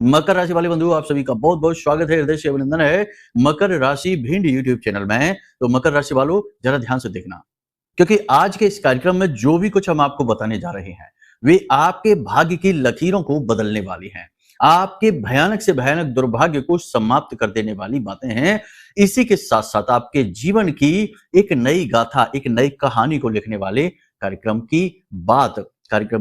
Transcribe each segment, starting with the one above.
मकर राशि वाले बंधु आप सभी का बहुत बहुत स्वागत है, हृदय से अभिनंदन है मकर राशि भिंड यूट्यूब चैनल में। तो मकर राशि वालों जरा ध्यान से देखना, क्योंकि आज के इस कार्यक्रम में जो भी कुछ हम आपको बताने जा रहे हैं वे आपके भाग्य की लकीरों को बदलने वाली हैं। आपके भयानक से भयानक दुर्भाग्य को समाप्त कर देने वाली बातें हैं। इसी के साथ साथ आपके जीवन की एक नई गाथा, एक नई कहानी को लिखने वाले कार्यक्रम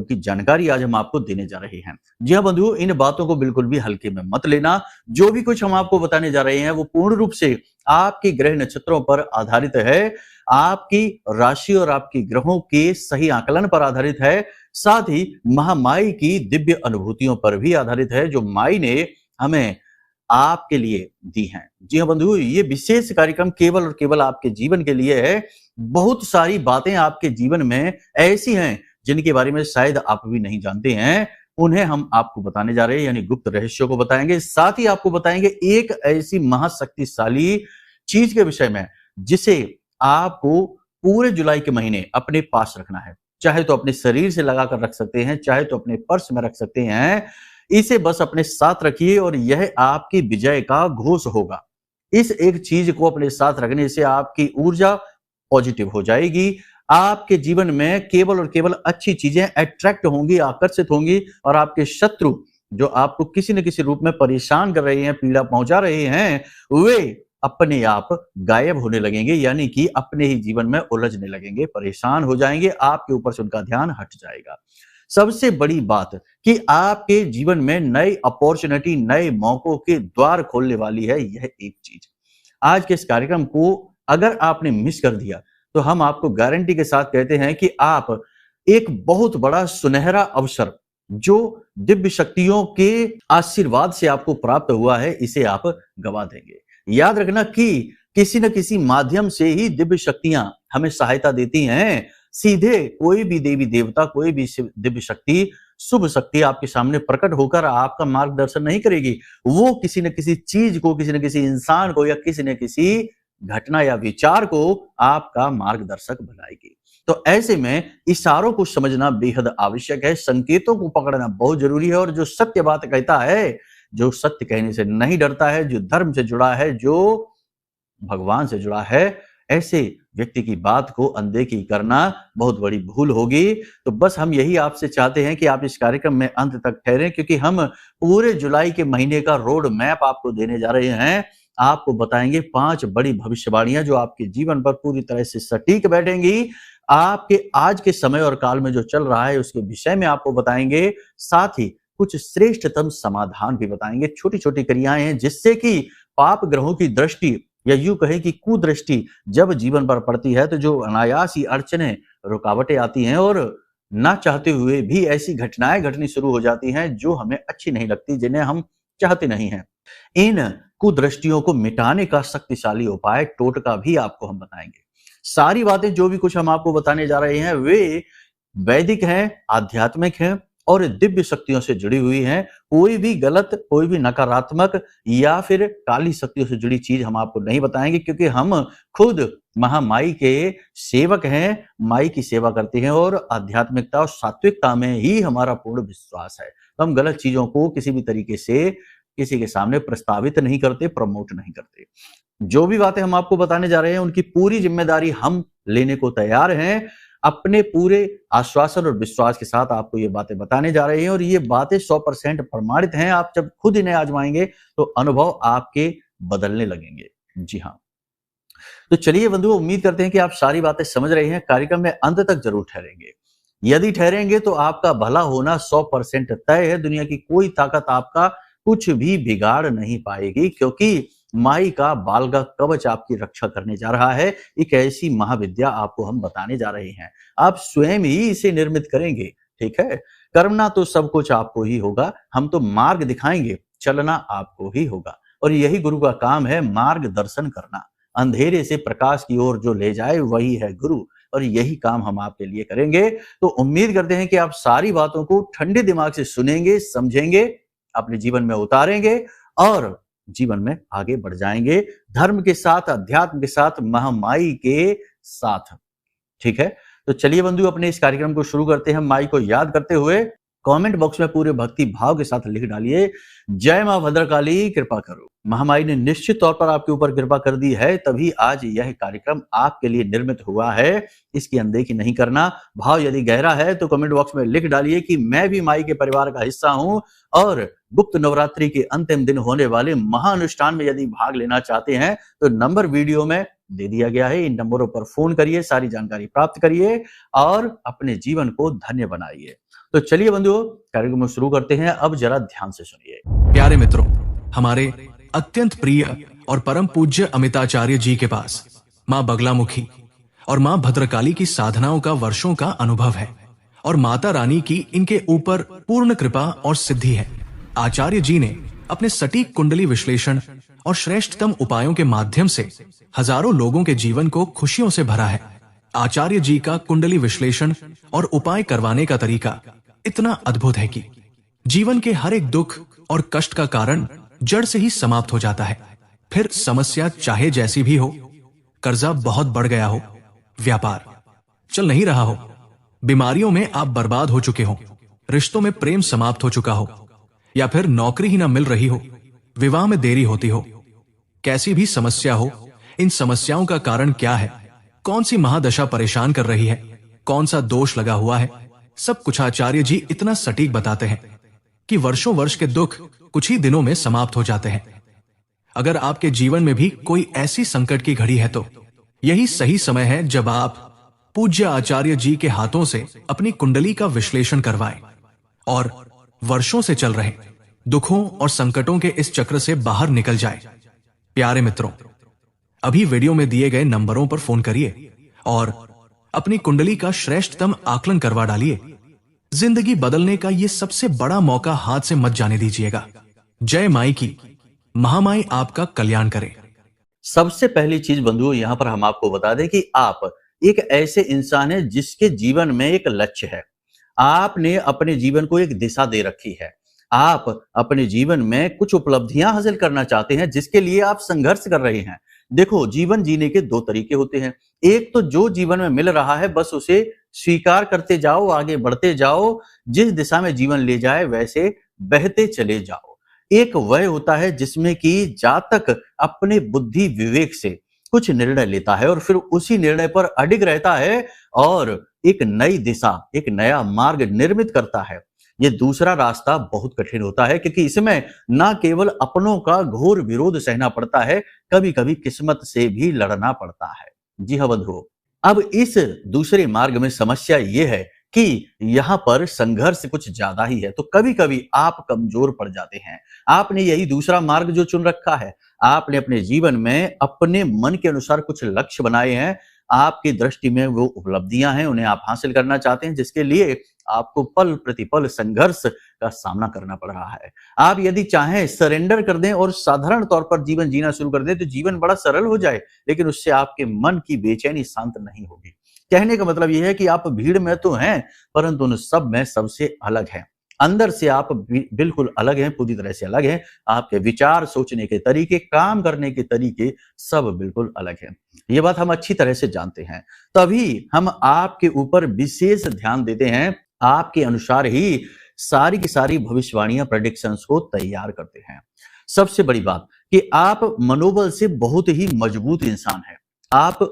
की जानकारी आज हम आपको देने जा रहे हैं। जी हाँ बंधुओं, इन बातों को बिल्कुल भी हल्के में मत लेना। जो भी कुछ हम आपको बताने जा रहे हैं वो पूर्ण रूप से आपके ग्रह नक्षत्रों पर आधारित है, आपकी राशि और आपकी ग्रहों के सही आकलन पर आधारित है, साथ ही महामाई की दिव्य अनुभूतियों पर भी आधारित है जो माई ने हमें आपके लिए दी हैं। जी हाँ बंधु, ये विशेष कार्यक्रम केवल और केवल आपके जीवन के लिए है। बहुत सारी बातें आपके जीवन में ऐसी हैं जिनके बारे में शायद आप भी नहीं जानते हैं, उन्हें हम आपको बताने जा रहे हैं, यानी गुप्त रहस्यों को बताएंगे। साथ ही आपको बताएंगे एक ऐसी महाशक्तिशाली चीज के विषय में जिसे आपको पूरे जुलाई के महीने अपने पास रखना है। चाहे तो अपने शरीर से लगाकर रख सकते हैं, चाहे तो अपने पर्स में रख सकते हैं। इसे बस अपने साथ रखिए और यह आपकी विजय का घोष होगा। इस एक चीज को अपने साथ रखने से आपकी ऊर्जा पॉजिटिव हो जाएगी। आपके जीवन में केवल और केवल अच्छी चीजें अट्रैक्ट होंगी, आकर्षित होंगी, और आपके शत्रु जो आपको किसी न किसी रूप में परेशान कर रहे हैं, पीड़ा पहुंचा रहे हैं, वे अपने आप गायब होने लगेंगे, यानी कि अपने ही जीवन में उलझने लगेंगे, परेशान हो जाएंगे, आपके ऊपर से उनका ध्यान हट जाएगा। सबसे बड़ी बात कि आपके जीवन में नई अपॉर्चुनिटी, नए मौकों के द्वार खोलने वाली है यह एक चीज। आज के इस कार्यक्रम को अगर आपने मिस कर दिया तो हम आपको गारंटी के साथ कहते हैं कि आप एक बहुत बड़ा सुनहरा अवसर जो दिव्य शक्तियों के आशीर्वाद से आपको प्राप्त हुआ है, इसे आप गवा देंगे। याद रखना कि किसी न किसी माध्यम से ही दिव्य शक्तियां हमें सहायता देती हैं। सीधे कोई भी देवी देवता, कोई भी दिव्य शक्ति, शुभ शक्ति आपके सामने प्रकट होकर आपका मार्गदर्शन नहीं करेगी। वो किसी न किसी चीज को, किसी न किसी इंसान को, या किसी न किसी घटना या विचार को आपका मार्गदर्शक बनाएगी। तो ऐसे में इशारों को समझना बेहद आवश्यक है, संकेतों को पकड़ना बहुत जरूरी है। और जो सत्य बात कहता है, जो सत्य कहने से नहीं डरता है, जो धर्म से जुड़ा है, जो भगवान से जुड़ा है, ऐसे व्यक्ति की बात को अनदेखी करना बहुत बड़ी भूल होगी। तो बस हम यही आपसे चाहते हैं कि आप इस कार्यक्रम में अंत तक ठहरें, क्योंकि हम पूरे जुलाई के महीने का रोड मैप आपको देने जा रहे हैं। आपको बताएंगे 5 बड़ी भविष्यवाणियां जो आपके जीवन पर पूरी तरह से सटीक बैठेंगी। आपके आज के समय और काल में जो चल रहा है उसके विषय में आपको बताएंगे। साथ ही कुछ श्रेष्ठतम समाधान भी बताएंगे। छोटी छोटी क्रियाएं हैं जिससे कि पाप ग्रहों की दृष्टि, या यूं कहे कि कुदृष्टि जब जीवन पर पड़ती है तो जो अनायास ही अड़चने, रुकावटें आती हैं और ना चाहते हुए भी ऐसी घटनाएं घटनी शुरू हो जाती हैं जो हमें अच्छी नहीं लगती, जिन्हें हम चाहते नहीं हैं। इन कुदृष्टियों को मिटाने का शक्तिशाली उपाय, टोटका भी आपको हम बताएंगे। सारी बातें जो भी कुछ हम आपको बताने जा रहे हैं वे वैदिक हैं, आध्यात्मिक हैं और दिव्य शक्तियों से जुड़ी हुई हैं। कोई भी गलत, कोई भी नकारात्मक या फिर काली शक्तियों से जुड़ी चीज हम आपको नहीं बताएंगे, क्योंकि हम खुद महामाई के सेवक हैं, माई की सेवा करते हैं और आध्यात्मिकता और सात्विकता में ही हमारा पूर्ण विश्वास है। तो हम गलत चीजों को किसी भी तरीके से किसी के सामने प्रस्तावित नहीं करते, प्रमोट नहीं करते। जो भी बातें हम आपको बताने जा रहे हैं उनकी पूरी जिम्मेदारी हम लेने को तैयार हैं। अपने पूरे आश्वासन और विश्वास के साथ आपको ये बातें बताने जा रहे हैं, और ये बातें 100% प्रमाणित हैं। आप जब खुद इन्हें आजमाएंगे तो अनुभव आपके बदलने लगेंगे। जी हाँ, तो चलिए बंधुओं, उम्मीद करते हैं कि आप सारी बातें समझ रहे हैं। कार्यक्रम में अंत तक जरूर ठहरेंगे। यदि ठहरेंगे तो आपका भला होना 100% तय है। दुनिया की कोई ताकत आपका कुछ भी बिगाड़ नहीं पाएगी, क्योंकि माई का बालगा कवच आपकी रक्षा करने जा रहा है। एक ऐसी महाविद्या आपको हम बताने जा रहे हैं, आप स्वयं ही इसे निर्मित करेंगे। ठीक है, करना तो सब कुछ आपको ही होगा, हम तो मार्ग दिखाएंगे, चलना आपको ही होगा। और यही गुरु का काम है, मार्गदर्शन करना। अंधेरे से प्रकाश की ओर जो ले जाए वही है गुरु, और यही काम हम आपके लिए करेंगे। तो उम्मीद करते हैं कि आप सारी बातों को ठंडे दिमाग से सुनेंगे, समझेंगे, अपने जीवन में उतारेंगे और जीवन में आगे बढ़ जाएंगे, धर्म के साथ, अध्यात्म के साथ, महामाई के साथ। ठीक है, तो चलिए बंधु, अपने इस कार्यक्रम को शुरू करते हैं माई को याद करते हुए। कमेंट बॉक्स में पूरे भक्ति भाव के साथ लिख डालिए, जय मां भद्रकाली कृपा करो। महामाई ने निश्चित तौर पर आपके ऊपर कृपा कर दी है, तभी आज यह कार्यक्रम आपके लिए निर्मित हुआ है। इसकी अनदेखी नहीं करना। भाव यदि गहरा है तो कमेंट बॉक्स में लिख डालिए कि मैं भी माई के परिवार का हिस्सा हूं और गुप्त नवरात्रि के अंतिम दिन होने वाले महाअनुष्ठान में यदि भाग लेना चाहते हैं तो नंबर वीडियो में दे दिया गया है। इन नंबरों पर फोन करिए, सारी जानकारी प्राप्त करिए और अपने जीवन को धन्य बनाइए। तो चलिए बंधुओं, कार्यक्रम शुरू करते हैं। अब जरा ध्यान से सुनिए। प्यारे मित्रों, हमारे अत्यंत प्रिय और परम पूज्य अमिताचार्य जी के पास मां बगलामुखी और मां भद्रकाली की साधनाओं का वर्षों का अनुभव है और माता रानी की इनके ऊपर पूर्ण कृपा और सिद्धि है। आचार्य जी ने अपने सटीक कुंडली विश्लेषण और श्रेष्ठतम उपायों के माध्यम से हजारों लोगों के जीवन को खुशियों से भरा है। आचार्य जी का कुंडली विश्लेषण और उपाय करवाने का तरीका इतना अद्भुत है कि जीवन के हर एक दुख और कष्ट का कारण जड़ से ही समाप्त हो जाता है। फिर समस्या चाहे जैसी भी हो, कर्जा बहुत बढ़ गया हो, व्यापार चल नहीं रहा हो, बीमारियों में आप बर्बाद हो चुके हो, रिश्तों में प्रेम समाप्त हो चुका हो, या फिर नौकरी ही ना मिल रही हो, विवाह में देरी होती हो, कैसी भी समस्या हो, इन समस्याओं का कारण क्या है, कौन सी महादशा परेशान कर रही है, कौन सा दोष लगा हुआ है, सब कुछ आचार्य जी इतना सटीक बताते हैं कि वर्षों वर्ष के दुख कुछ ही दिनों में समाप्त हो जाते हैं। अगर आपके जीवन में भी कोई ऐसी संकट की घड़ी है तो यही सही समय है जब आप पूज्य आचार्य जी के हाथों से अपनी कुंडली का विश्लेषण करवाएं और वर्षों से चल रहे दुखों और संकटों के इस चक्र से बाहर निकल जाए। प्यारे मित्रों, अभी वीडियो में दिए गए नंबरों पर फोन करिए और अपनी कुंडली का श्रेष्ठतम आकलन करवा डालिए। जिंदगी बदलने का ये सबसे बड़ा मौका हाथ से मत जाने दीजिएगा। जय माई की। महामाई आपका कल्याण करे। सबसे पहली चीज बंधुओं, यहां पर हम आपको बता दें कि आप एक ऐसे इंसान हैं जिसके जीवन में एक लक्ष्य है। आपने अपने जीवन को एक दिशा दे रखी है। आप अपने जीवन में कुछ उपलब्धियां हासिल करना चाहते हैं जिसके लिए आप संघर्ष कर रहे हैं। देखो, जीवन जीने के दो तरीके होते हैं। एक तो जो जीवन में मिल रहा है बस उसे स्वीकार करते जाओ, आगे बढ़ते जाओ, जिस दिशा में जीवन ले जाए वैसे बहते चले जाओ। एक वह होता है जिसमें कि जातक अपने बुद्धि विवेक से कुछ निर्णय लेता है और फिर उसी निर्णय पर अडिग रहता है और एक नई दिशा, एक नया मार्ग निर्मित करता है। ये दूसरा रास्ता बहुत कठिन होता है क्योंकि इसमें न केवल अपनों का घोर विरोध सहना पड़ता है, कभी कभी किस्मत से भी लड़ना पड़ता है। जी हाँ बंधुओं, अब इस दूसरे मार्ग में समस्या ये है कि यहाँ पर संघर्ष कुछ ज्यादा ही है, तो कभी कभी आप कमजोर पड़ जाते हैं। आपने यही दूसरा मार्ग जो चुन रखा है, आपने अपने जीवन में अपने मन के अनुसार कुछ लक्ष्य बनाए हैं, आपकी दृष्टि में वो उपलब्धियां हैं, उन्हें आप हासिल करना चाहते हैं, जिसके लिए आपको पल प्रतिपल संघर्ष का सामना करना पड़ रहा है। आप यदि चाहें सरेंडर कर दें और साधारण तौर पर जीवन जीना शुरू कर दें तो जीवन बड़ा सरल हो जाए, लेकिन उससे आपके मन की बेचैनी शांत नहीं होगी। कहने का मतलब यह है कि आप भीड़ में तो हैं परंतु उन सब में सबसे अलग हैं। अंदर से आप बिल्कुल अलग हैं, पूरी तरह से अलग हैं। आपके विचार, सोचने के तरीके, काम करने के तरीके सब बिल्कुल अलग हैं। ये बात हम अच्छी तरह से जानते हैं, तभी हम आपके ऊपर विशेष ध्यान देते हैं, आपके अनुसार ही सारी की सारी भविष्यवाणियां, प्रेडिक्शंस को तैयार करते हैं। सबसे बड़ी बात कि आप मनोबल से बहुत ही मजबूत इंसान हैं। आप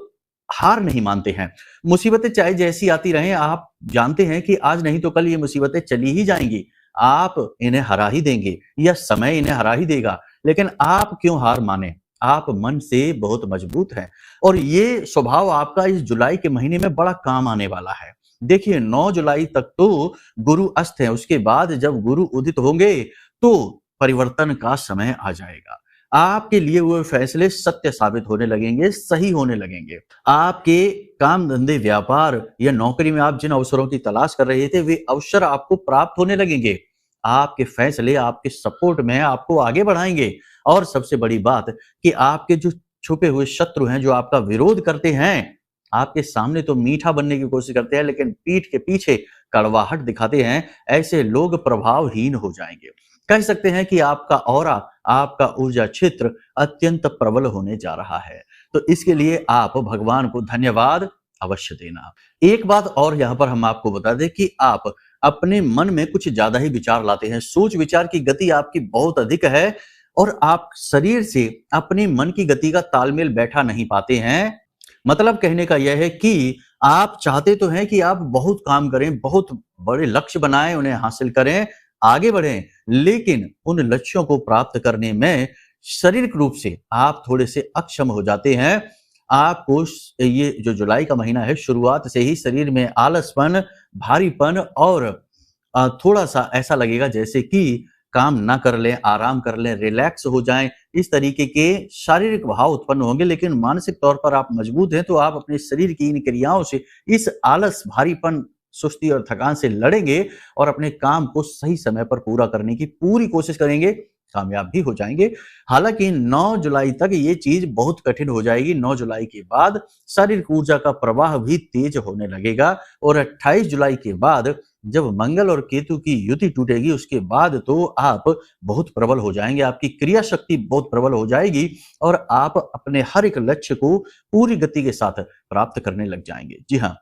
हार नहीं मानते हैं। मुसीबतें चाहे जैसी आती रहें, आप जानते हैं कि आज नहीं तो कल ये मुसीबतें चली ही जाएंगी। आप इन्हें हरा ही देंगे या समय इन्हें हरा ही देगा, लेकिन आप क्यों हार माने? आप मन से बहुत मजबूत हैं और ये स्वभाव आपका इस जुलाई के महीने में बड़ा काम आने वाला है। देखिए, 9 जुलाई तक तो गुरु अस्त है, उसके बाद जब गुरु उदित होंगे तो परिवर्तन का समय आ जाएगा। आपके लिए हुए फैसले सत्य साबित होने लगेंगे, सही होने लगेंगे। आपके काम धंधे, व्यापार या नौकरी में आप जिन अवसरों की तलाश कर रहे थे, वे अवसर आपको प्राप्त होने लगेंगे। आपके फैसले आपके सपोर्ट में आपको आगे बढ़ाएंगे। और सबसे बड़ी बात कि आपके जो छुपे हुए शत्रु हैं, जो आपका विरोध करते हैं, आपके सामने तो मीठा बनने की कोशिश करते हैं लेकिन पीठ के पीछे कड़वाहट दिखाते हैं, ऐसे लोग प्रभावहीन हो जाएंगे। कह सकते हैं कि आपका ऑरा, आपका ऊर्जा क्षेत्र अत्यंत प्रबल होने जा रहा है। तो इसके लिए आप भगवान को धन्यवाद अवश्य देना। एक बात और यहाँ पर हम आपको बता दें कि आप अपने मन में कुछ ज्यादा ही विचार लाते हैं। सोच विचार की गति आपकी बहुत अधिक है और आप शरीर से अपने मन की गति का तालमेल बैठा नहीं पाते हैं। मतलब कहने का यह है कि आप चाहते तो हैं कि आप बहुत काम करें, बहुत बड़े लक्ष्य बनाएं, उन्हें हासिल करें, आगे बढ़ें, लेकिन उन लक्ष्यों को प्राप्त करने में शारीरिक रूप से आप थोड़े से अक्षम हो जाते हैं। आपको ये जो जुलाई का महीना है, शुरुआत से ही शरीर में आलसपन, भारीपन और थोड़ा-सा ऐसा लगेगा जैसे कि काम ना कर लें, आराम कर लें, रिलैक्स हो जाएँ, इस तरीके के शारीरिक भाव उत्पन्न होंगे। लेकिन मानसिक तौर पर आप मजबूत हैं, तो आप अपने शरीर की इन क्रियाओं से, इस आलस, भारीपन, सुस्ती और थकान से लड़ेंगे और अपने काम को सही समय पर पूरा करने की पूरी कोशिश करेंगे, कामयाब भी हो जाएँगे। हालाँकि 9 जुलाई तक ये चीज़ बहुत कठिन हो जाएगी। 9 जुलाई के बाद शारीरिक ऊर्जा का प्रवाह भी तेज होने लगेगा और 28 जुलाई के बाद जब मंगल और केतु की युति टूटेगी, उसके बाद तो आप बहुत प्रबल हो जाएंगे, आपकी क्रिया शक्ति बहुत प्रबल हो जाएगी और आप अपने हर एक लक्ष्य को पूरी गति के साथ प्राप्त करने लग जाएंगे। जी हाँ,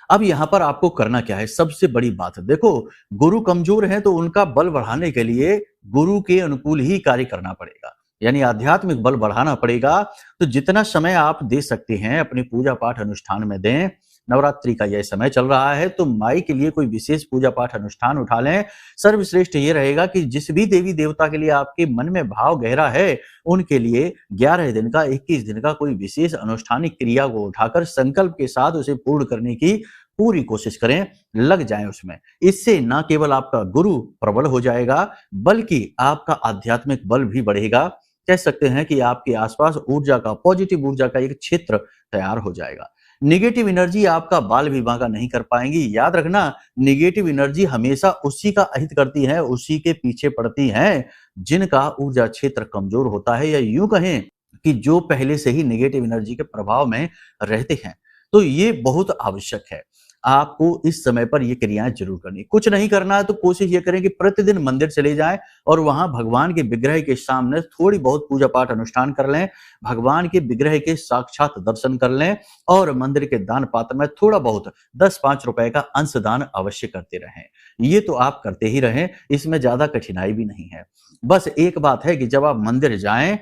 अब यहाँ पर आपको करना क्या है, सबसे बड़ी बात देखो, गुरु कमजोर है तो उनका बल बढ़ाने के लिए गुरु के अनुकूल ही कार्य करना पड़ेगा, यानी आध्यात्मिक बल बढ़ाना पड़ेगा। तो जितना समय आप दे सकते हैं अपने पूजा पाठ अनुष्ठान में दें। नवरात्रि का यह समय चल रहा है तो माई के लिए कोई विशेष पूजा पाठ अनुष्ठान उठा लें। सर्वश्रेष्ठ ये रहेगा कि जिस भी देवी देवता के लिए आपके मन में भाव गहरा है, उनके लिए 11 दिन का, 21 दिन का कोई विशेष अनुष्ठानिक क्रिया को उठाकर संकल्प के साथ उसे पूर्ण करने की पूरी कोशिश करें, लग जाएं उसमें। इससे न केवल आपका गुरु प्रबल हो जाएगा, बल्कि आपका आध्यात्मिक बल भी बढ़ेगा। कह सकते हैं कि आपके आसपास ऊर्जा का, पॉजिटिव ऊर्जा का एक क्षेत्र तैयार हो जाएगा। नेगेटिव एनर्जी आपका बाल भी बांका नहीं कर पाएंगी। याद रखना, नेगेटिव एनर्जी हमेशा उसी का अहित करती है, उसी के पीछे पड़ती है जिनका ऊर्जा क्षेत्र कमजोर होता है, या यूं कहें कि जो पहले से ही नेगेटिव एनर्जी के प्रभाव में रहते हैं। तो ये बहुत आवश्यक है, आपको इस समय पर ये क्रियाएं जरूर करनी। कुछ नहीं करना है तो कोशिश ये करें कि प्रतिदिन मंदिर चले जाएं और वहां भगवान के विग्रह के सामने थोड़ी बहुत पूजा पाठ अनुष्ठान कर लें, भगवान के विग्रह के साक्षात दर्शन कर लें और मंदिर के दान पात्र में थोड़ा बहुत 10-5 रुपए का अंशदान अवश्य करते रहें। ये तो आप करते ही रहें, इसमें ज्यादा कठिनाई भी नहीं है। बस एक बात है कि जब आप मंदिर जाएं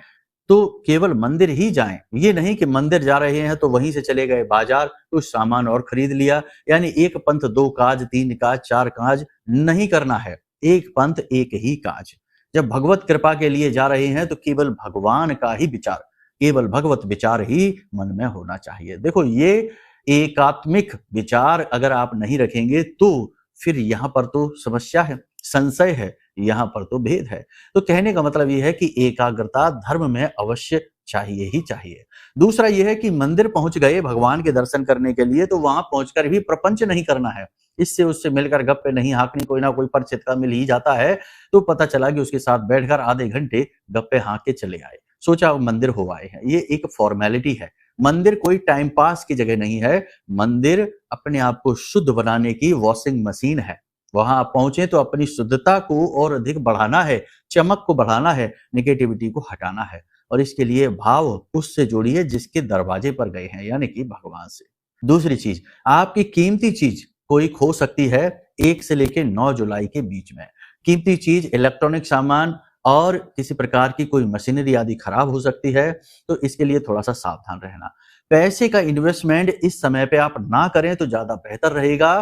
तो केवल मंदिर ही जाएं, ये नहीं कि मंदिर जा रहे हैं तो वहीं से चले गए बाजार, कुछ सामान और खरीद लिया। यानी एक पंथ दो काज, 3 काज, 4 काज नहीं करना है, एक पंथ एक ही काज। जब भगवत कृपा के लिए जा रहे हैं तो केवल भगवान का ही विचार, केवल भगवत विचार ही मन में होना चाहिए। देखो, ये एकात्मिक विचार अगर आप नहीं रखेंगे तो फिर यहाँ पर तो समस्या है, संशय है, यहाँ पर तो भेद है। तो कहने का मतलब यह है कि एकाग्रता धर्म में अवश्य चाहिए ही चाहिए। दूसरा यह है कि मंदिर पहुंच गए भगवान के दर्शन करने के लिए तो वहां पहुंचकर भी प्रपंच नहीं करना है, इससे उससे मिलकर गप्पे नहीं हाँकनी, कोई ना कोई परिचित का मिल ही जाता है तो पता चला कि उसके साथ बैठकर आधे घंटे गप्पे हाँक के चले आए, सोचा मंदिर हो आए हैं। ये एक फॉर्मेलिटी है। मंदिर कोई टाइम पास की जगह नहीं है, मंदिर अपने आप को शुद्ध बनाने की वॉशिंग मशीन है। वहां आप पहुंचे तो अपनी शुद्धता को और अधिक बढ़ाना है, चमक को बढ़ाना है, नेगेटिविटी को हटाना है और इसके लिए भाव उससे जोड़िए जिसके दरवाजे पर गए हैं, यानी कि भगवान से। दूसरी चीज, आपकी कीमती चीज कोई खो सकती है 1 से लेकर 9 जुलाई के बीच में। कीमती चीज, इलेक्ट्रॉनिक सामान और किसी प्रकार की कोई मशीनरी आदि खराब हो सकती है, तो इसके लिए थोड़ा सा सावधान रहना। पैसे का इन्वेस्टमेंट इस समय पे आप ना करें तो ज्यादा बेहतर रहेगा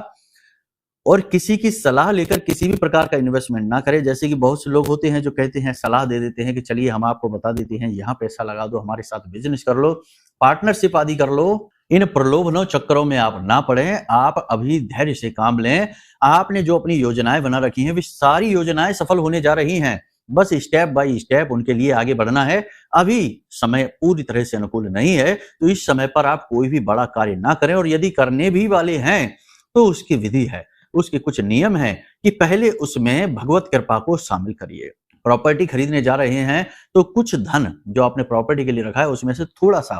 और किसी की सलाह लेकर किसी भी प्रकार का इन्वेस्टमेंट ना करें। जैसे कि बहुत से लोग होते हैं जो कहते हैं, सलाह दे देते हैं कि चलिए हम आपको बता देते हैं, यहाँ पैसा लगा दो, हमारे साथ बिजनेस कर लो, पार्टनरशिप आदि कर लो। इन प्रलोभनों चक्करों में आप ना पड़ें, आप अभी धैर्य से काम लें। आपने जो अपनी योजनाएं बना रखी हैं, वे सारी योजनाएं सफल होने जा रही हैं, बस स्टेप बाय स्टेप उनके लिए आगे बढ़ना है। अभी समय पूरी तरह से अनुकूल नहीं है, तो इस समय पर आप कोई भी बड़ा कार्य ना करें और यदि करने भी वाले हैं तो उसकी विधि है, उसके कुछ नियम हैं कि पहले उसमें भगवत कृपा को शामिल करिए। प्रॉपर्टी खरीदने जा रहे हैं तो कुछ धन जो आपने प्रॉपर्टी के लिए रखा है उसमें से थोड़ा सा,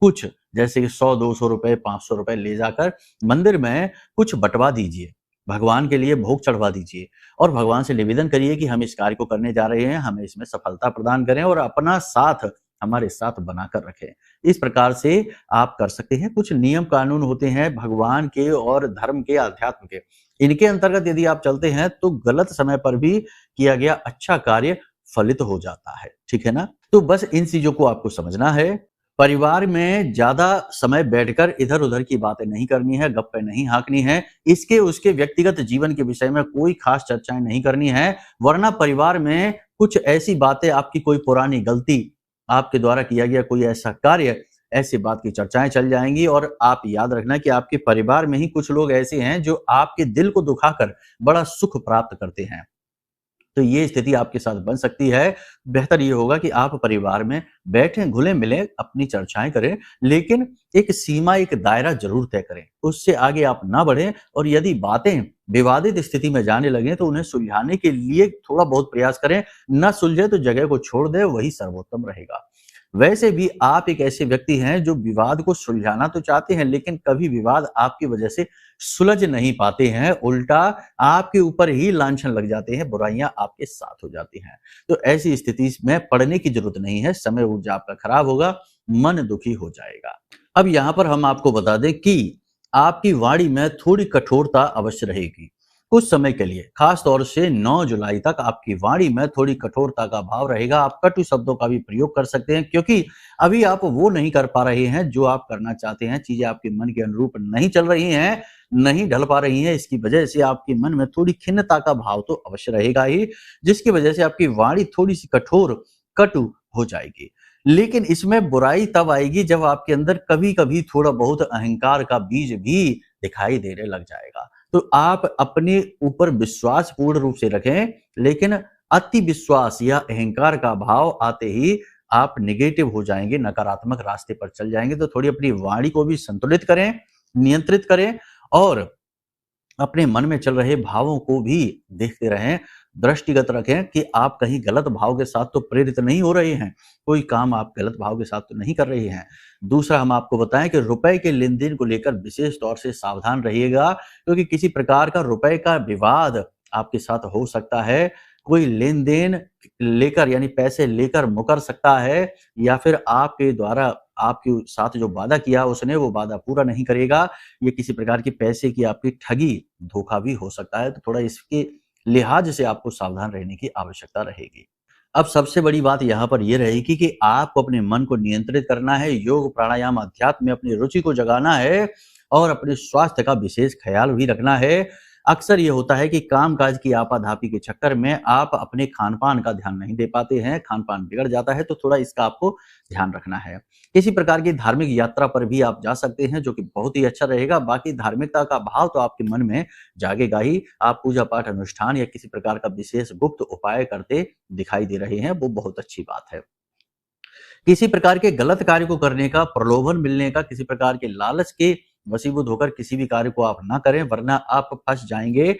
कुछ जैसे कि 100-200 रुपए, 500 रुपए ले जाकर मंदिर में कुछ बंटवा दीजिए, भगवान के लिए भोग चढ़वा दीजिए और भगवान से निवेदन करिए कि हम इस कार्य को करने जा रहे हैं, हमें इसमें सफलता प्रदान करें और अपना साथ हमारे साथ बनाकर रखें। इस प्रकार से आप कर सकते हैं। कुछ नियम कानून होते हैं भगवान के और धर्म के, अध्यात्म के, इनके अंतर्गत यदि आप चलते हैं तो गलत समय पर भी किया गया अच्छा कार्य फलित हो जाता है, ठीक है ना? तो बस इन चीजों को आपको समझना है। परिवार में ज्यादा समय बैठकर इधर उधर की बातें नहीं करनी है, गप्पे नहीं हाँकनी है, इसके उसके व्यक्तिगत जीवन के विषय में कोई खास चर्चाएं नहीं करनी है, वरना परिवार में कुछ ऐसी बातें, आपकी कोई पुरानी गलती, आपके द्वारा किया गया कोई ऐसा कार्य, ऐसी बात की चर्चाएं चल जाएंगी। और आप याद रखना कि आपके परिवार में ही कुछ लोग ऐसे हैं जो आपके दिल को दुखाकर बड़ा सुख प्राप्त करते हैं। तो ये स्थिति आपके साथ बन सकती है। बेहतर ये होगा कि आप परिवार में बैठें, घुले-मिलें, अपनी चर्चाएँ करें, लेकिन एक सीमा, एक दायरा ज़रूर तय करें। उससे आगे आप ना बढ़ें और यदि बातें विवादित स्थिति में जाने लगें तो उन्हें सुलझाने के लिए थोड़ा बहुत प्रयास करें। ना सुलझे तो जगह को छोड़ दें, वही सर्वोत्तम रहेगा। वैसे भी आप एक ऐसे व्यक्ति हैं जो विवाद को सुलझाना तो चाहते हैं, लेकिन कभी विवाद आपकी वजह से सुलझ नहीं पाते हैं, उल्टा आपके ऊपर ही लांछन लग जाते हैं, बुराइयां आपके साथ हो जाती हैं। तो ऐसी स्थिति में पड़ने की जरूरत नहीं है, समय ऊर्जा आपका खराब होगा, मन दुखी हो जाएगा। अब यहाँ पर हम आपको बता दें कि आपकी वाणी में थोड़ी कठोरता अवश्य रहेगी कुछ समय के लिए। खास तौर से 9 जुलाई तक आपकी वाणी में थोड़ी कठोरता का भाव रहेगा। आप कटु शब्दों का भी प्रयोग कर सकते हैं, क्योंकि अभी आप वो नहीं कर पा रहे हैं जो आप करना चाहते हैं। चीजें आपके मन के अनुरूप नहीं चल रही हैं, नहीं ढल पा रही हैं। इसकी वजह से आपके मन में थोड़ी खिन्नता का भाव तो अवश्य रहेगा ही, जिसकी वजह से आपकी वाणी थोड़ी सी कठोर, कटु हो जाएगी। लेकिन इसमें बुराई तब आएगी जब आपके अंदर कभी कभी थोड़ा बहुत अहंकार का बीज भी दिखाई देने लग जाएगा। तो आप अपने ऊपर विश्वास पूर्ण रूप से रखें, लेकिन अति विश्वास या अहंकार का भाव आते ही आप नेगेटिव हो जाएंगे, नकारात्मक रास्ते पर चल जाएंगे। तो थोड़ी अपनी वाणी को भी संतुलित करें, नियंत्रित करें और अपने मन में चल रहे भावों को भी देखते रहें, दृष्टिगत रखें कि आप कहीं गलत भाव के साथ तो प्रेरित नहीं हो रहे हैं, कोई काम आप गलत भाव के साथ तो नहीं कर रहे हैं। दूसरा, हम आपको बताएं कि रुपए के लेन-देन को लेकर विशेष तौर से सावधान रहिएगा, क्योंकि किसी प्रकार का रुपए का विवाद आपके साथ हो सकता है। कोई लेन-देन लेकर, यानी पैसे लेकर मुकर सकता है, या फिर आपके द्वारा आपके साथ जो वादा किया उसने वो वादा पूरा नहीं करेगा। ये किसी प्रकार की पैसे की आपकी ठगी, धोखा भी हो सकता है। तो थोड़ा इसके लिहाज से आपको सावधान रहने की आवश्यकता रहेगी। अब सबसे बड़ी बात यहाँ पर ये रहेगी कि आपको अपने मन को नियंत्रित करना है, योग, प्राणायाम, अध्यात्म में अपनी रुचि को जगाना है और अपने स्वास्थ्य का विशेष ख्याल भी रखना है। अक्सर ये होता है कि काम-काज की आपाधापी के चक्कर में आप अपने खान-पान का ध्यान नहीं दे पाते हैं, खान-पान बिगड़ जाता है, तो थोड़ा इसका आपको ध्यान रखना है। किसी प्रकार की धार्मिक यात्रा पर भी आप जा सकते हैं, जो कि बहुत ही अच्छा रहेगा। बाकी धार्मिकता का भाव तो आपके मन में जागेगा ही। आप पूजा-पाठ, अनुष्ठान या किसी प्रकार का विशेष गुप्त उपाय करते दिखाई दे रहे हैं, वो बहुत अच्छी बात है। किसी प्रकार के गलत कार्य को करने का, प्रलोभन मिलने का, किसी प्रकार के लालच के वशीभूत होकर किसी भी कार्य को आप ना करें, वरना आप फंस जाएंगे,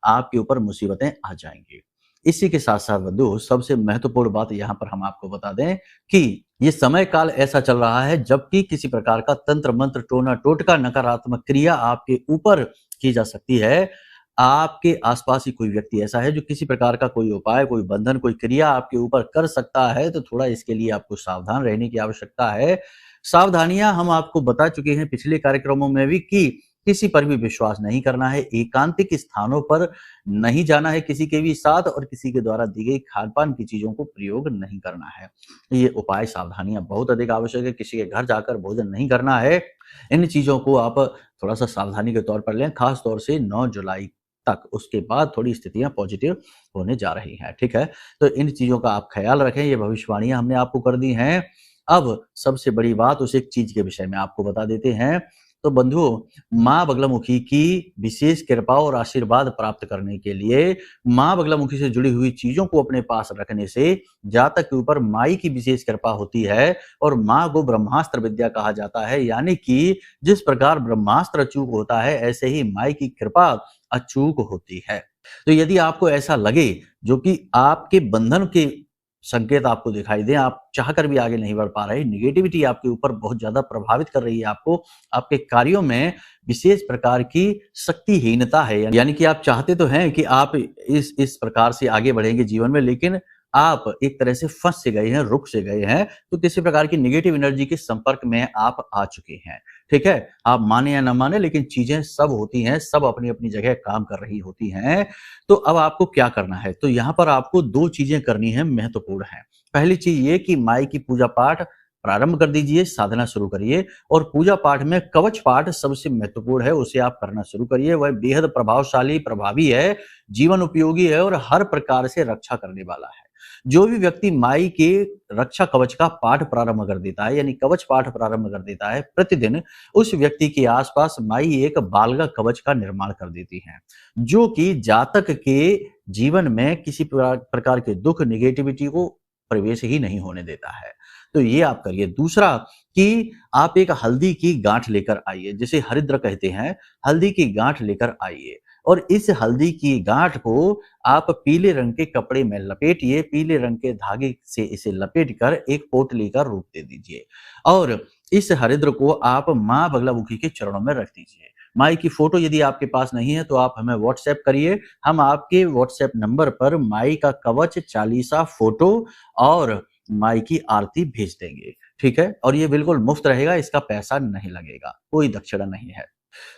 आपके ऊपर मुसीबतें आ जाएंगी। इसी के साथ साथ बंधु, सबसे महत्वपूर्ण बात यहाँ पर हम आपको बता दें कि ये समय काल ऐसा चल रहा है जबकि किसी प्रकार का तंत्र मंत्र, टोना टोटका, नकारात्मक क्रिया आपके ऊपर की जा सकती है। आपके आसपास ही कोई व्यक्ति ऐसा है जो किसी प्रकार का कोई उपाय, कोई बंधन, कोई क्रिया आपके ऊपर कर सकता है, तो थोड़ा इसके लिए आपको सावधान रहने की आवश्यकता है। सावधानियां हम आपको बता चुके हैं पिछले कार्यक्रमों में भी कि किसी पर भी विश्वास नहीं करना है, एकांतिक स्थानों पर नहीं जाना है किसी के भी साथ, और किसी के द्वारा दी गई खान-पान की चीजों को प्रयोग नहीं करना है। ये उपाय, सावधानियां बहुत अधिक आवश्यक है। किसी के घर जाकर भोजन नहीं करना है। इन चीजों को आप थोड़ा सा सावधानी के तौर पर लें, खास तौर से 9 जुलाई तक। उसके बाद थोड़ी स्थितियां पॉजिटिव होने जा रही हैं, ठीक है? तो इन चीजों का आप ख्याल रखें। ये भविष्यवाणियां हमने आपको कर दी हैं। अब सबसे बड़ी बात, उस एक चीज के विषय में आपको बता देते हैं। तो बंधुओं, माँ बगलामुखी की विशेष कृपा और आशीर्वाद प्राप्त करने के लिए माँ बगलामुखी से जुड़ी हुई चीजों को अपने पास रखने से जातक के ऊपर माई की विशेष कृपा होती है। और माँ को ब्रह्मास्त्र विद्या कहा जाता है, यानी कि जिस प्रकार ब्रह्मास्त्र अचूक होता है, ऐसे ही माई की कृपा अचूक होती है। तो यदि आपको ऐसा लगे जो कि आपके बंधन के संकेत आपको दिखाई दे, आप चाहकर भी आगे नहीं बढ़ पा रहे, नेगेटिविटी आपके ऊपर बहुत ज्यादा प्रभावित कर रही है, आपको आपके कार्यों में विशेष प्रकार की शक्तिहीनता है, यानी कि आप चाहते तो हैं कि आप इस प्रकार से आगे बढ़ेंगे जीवन में, लेकिन आप एक तरह से फंस से गए हैं, रुक से गए हैं, तो किसी प्रकार की नेगेटिव एनर्जी के संपर्क में आप आ चुके हैं। ठीक है? आप माने या ना माने, लेकिन चीज़ें सब होती हैं, सब अपनी-अपनी जगह काम कर रही होती हैं। तो अब आपको क्या करना है? तो यहाँ पर आपको 2 चीज़ें करनी हैं, महत्वपूर्ण हैं। पहली चीज़ ये कि माई की पूजा-पाठ प्रारंभ कर दीजिए, साधना शुरू करिए और पूजा-पाठ में कवच पाठ सबसे महत्वपूर्ण है, उसे आप करना शुरू करिए। वह बेहद प्रभावशाली, प्रभावी है, जीवन उपयोगी है और हर प्रकार से रक्षा करने वाला है। जो भी व्यक्ति माई के रक्षा कवच का पाठ प्रारंभ कर देता है, यानी कवच पाठ प्रारंभ कर देता है प्रतिदिन, उस व्यक्ति के आसपास माई एक बालगा कवच का निर्माण कर देती है, जो कि जातक के जीवन में किसी प्रकार के दुख, नेगेटिविटी को प्रवेश ही नहीं होने देता है। तो ये आप करिए। दूसरा कि आप एक हल्दी की गांठ लेकर आइए, जिसे हरिद्र कहते हैं, हल्दी की गांठ लेकर आइए और इस हल्दी की गांठ को आप पीले रंग के कपड़े में लपेटिए, पीले रंग के धागे से इसे लपेटकर एक पोटली का रूप दे दीजिए और इस हरिद्र को आप माँ बगलामुखी के चरणों में रख दीजिए। माई की फोटो यदि आपके पास नहीं है तो आप हमें व्हाट्सएप करिए, हम आपके व्हाट्सएप नंबर पर माई का कवच, चालीसा, फोटो और माई की आरती भेज देंगे। ठीक है? और ये बिल्कुल मुफ्त रहेगा, इसका पैसा नहीं लगेगा, कोई दक्षिणा नहीं है।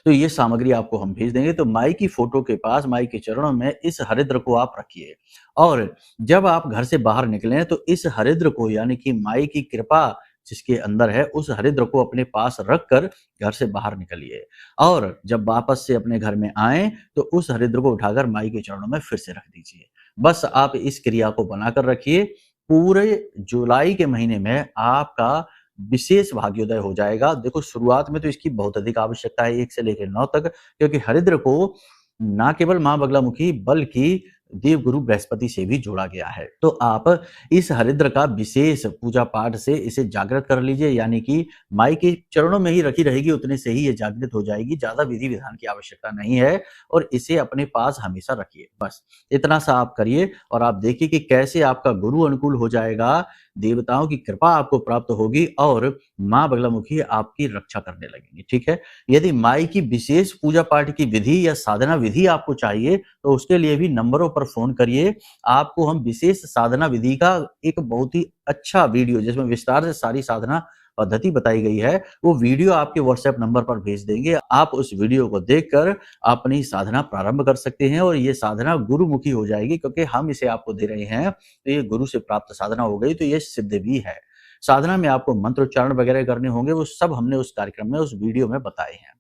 तो ये सामग्री आपको हम भेज देंगे। तो माई की फोटो के पास, माई के चरणों में इस हरिद्र को आप रखिए और जब आप घर से बाहर निकलें तो इस हरिद्र को, यानी कि माई की कृपा जिसके अंदर है, उस हरिद्र को अपने पास रखकर घर से बाहर निकलिए और जब वापस से अपने घर में आएं तो उस हरिद्र को उठाकर माई के चरणों में फिर से रख दीजिए। बस आप इस क्रिया को बनाकर रखिए। पूरे जुलाई के महीने में आपका विशेष भाग्योदय हो जाएगा। देखो, शुरुआत में तो इसकी बहुत अधिक आवश्यकता है 1 से लेकर 9 तक, क्योंकि हरिद्र को ना केवल माँ बगलामुखी बल्कि देवगुरु बृहस्पति से भी जोड़ा गया है। तो आप इस हरिद्र का विशेष पूजा पाठ से इसे जागृत कर लीजिए, यानी कि माई के चरणों में ही रखी रहेगी, उतने से ही ये जागृत हो जाएगी। ज़्यादा विधि विधान की आवश्यकता नहीं है और इसे अपने पास हमेशा रखिए। बस इतना सा आप करिए और आप देखिए कि कैसे आपका गुरु अनुकूल हो जाएगा, देवताओं की कृपा आपको प्राप्त होगी और माँ बगलामुखी आपकी रक्षा करने लगेंगी। ठीक है? यदि माई की विशेष पूजा पाठ की विधि या साधना विधि आपको चाहिए तो उसके लिए भी नंबरों पर फोन करिए। आपको हम विशेष साधना विधि का एक बहुत ही अच्छा वीडियो, जिसमें विस्तार से सारी साधना पद्धति बताई गई है, वो वीडियो आपके व्हाट्सएप नंबर पर भेज देंगे। आप उस वीडियो को देखकर अपनी साधना प्रारंभ कर सकते हैं और ये साधना गुरुमुखी हो जाएगी, क्योंकि हम इसे आपको दे रहे हैं तो ये गुरु से प्राप्त साधना हो गई, तो ये सिद्ध भी है। साधना में आपको मंत्रोच्चारण वगैरह करने होंगे, वो सब हमने उस कार्यक्रम में, उस वीडियो में बताए हैं।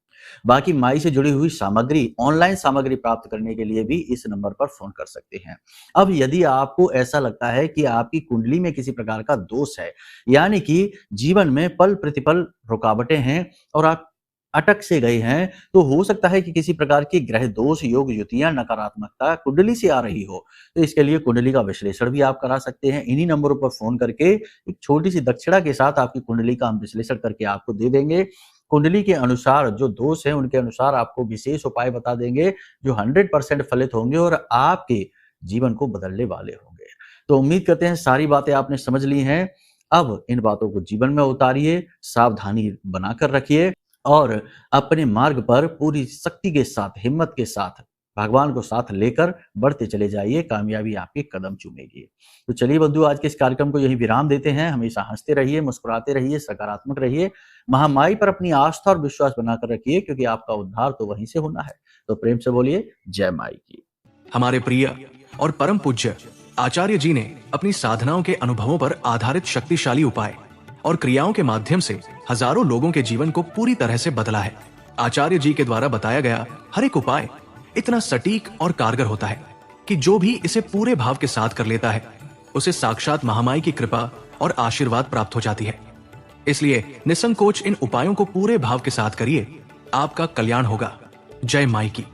बाकी माई से जुड़ी हुई सामग्री, ऑनलाइन सामग्री प्राप्त करने के लिए भी इस नंबर पर फोन कर सकते हैं। अब यदि आपको ऐसा लगता है कि आपकी कुंडली में किसी प्रकार का दोष है, यानी कि जीवन में पल प्रतिपल रुकावटें हैं और आप अटक से गए हैं, तो हो सकता है कि किसी प्रकार की ग्रह दोष, योग युतियां, नकारात्मकता कुंडली से आ रही हो। तो इसके लिए कुंडली का विश्लेषण भी आप करा सकते हैं। इन्हीं नंबरों पर फोन करके एक छोटी सी दक्षिणा के साथ आपकी कुंडली का हम विश्लेषण करके आपको दे देंगे। कुंडली के अनुसार जो दोष है, उनके अनुसार आपको विशेष उपाय बता देंगे जो 100% फलित होंगे और आपके जीवन को बदलने वाले होंगे। तो उम्मीद करते हैं सारी बातें आपने समझ ली हैं। अब इन बातों को जीवन में उतारिए, सावधानी बनाकर रखिए और अपने मार्ग पर पूरी शक्ति के साथ, हिम्मत के साथ, भगवान को साथ लेकर बढ़ते चले जाइए। कामयाबी आपके कदम चूमेगी। तो चलिए बंधु, आज के इस कार्यक्रम को यहीं विराम देते हैं। हमेशा हंसते रहिए, मुस्कुराते रहिए, सकारात्मक रहिए, महामाई पर अपनी आस्था और विश्वास बनाकर रखिए, क्योंकि आपका उद्धार तो वहीं से होना है। तो प्रेम से बोलिए जय माई की। हमारे प्रिय और परम पूज्य आचार्य जी ने अपनी साधनाओं के अनुभवों पर आधारित शक्तिशाली उपाय और क्रियाओं के माध्यम से हजारों लोगों के जीवन को पूरी तरह से बदला है। आचार्य जी के द्वारा बताया गया हर एक उपाय इतना सटीक और कारगर होता है कि जो भी इसे पूरे भाव के साथ कर लेता है, उसे साक्षात महामाई की कृपा और आशीर्वाद प्राप्त हो जाती है। इसलिए निसंकोच इन उपायों को पूरे भाव के साथ करिए, आपका कल्याण होगा। जय माई की।